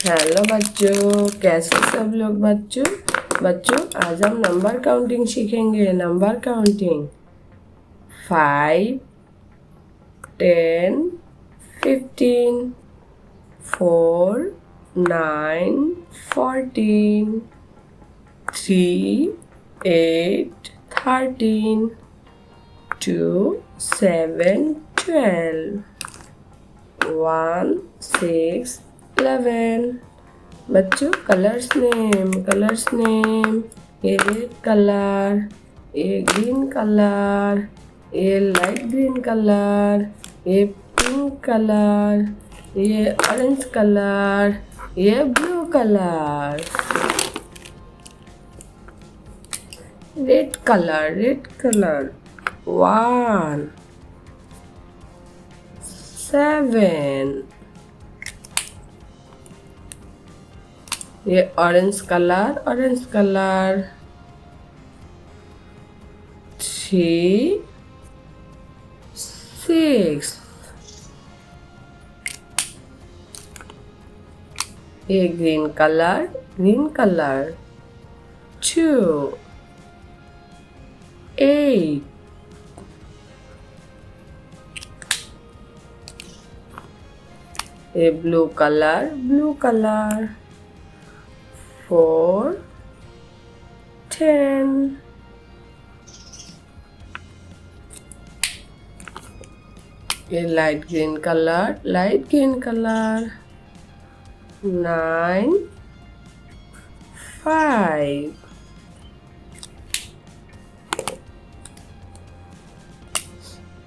Hello बच्चों, कैसे सब लोग बच्चों आज हम नंबर काउंटिंग सीखेंगे। Number counting 5, 10, 15, 4, 9, 14, 3, 8, 13, 2, 7, 12, 1, 6, 11। बच्चों कलर्स नेम, ये रेड कलर, ये ग्रीन कलर, ये लाइट ग्रीन कलर, ये पिंक कलर, ये ऑरेंज कलर, ये ब्लू कलर। Red colour 1, 7। ये ऑरेंज कलर 3, 6। ये ग्रीन कलर 2, 8। ये ब्लू कलर 4, 10। ये लाइट ग्रीन कलर 9, 5।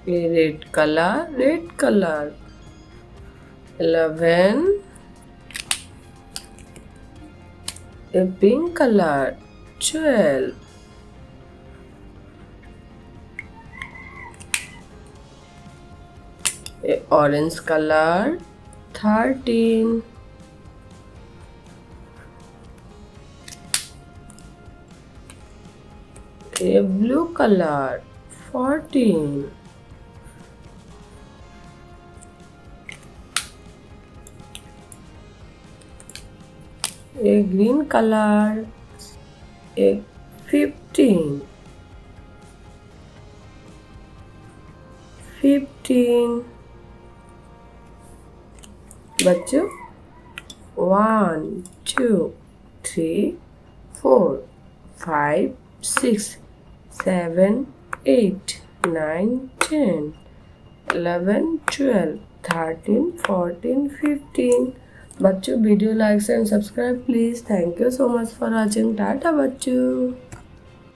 ये रेड कलर 11। ये पिंक कलर 12। ये ऑरेंज कलर 13। ये ब्लू कलर 14। ये ग्रीन कलर 15। बच्चों 1, 2, 3, 4, 5, 6, 7, 8, 9, 10, 11, 12, 13, 14, 15। बच्चों video like and subscribe please. Thank you so much for watching. Tata बच्चों।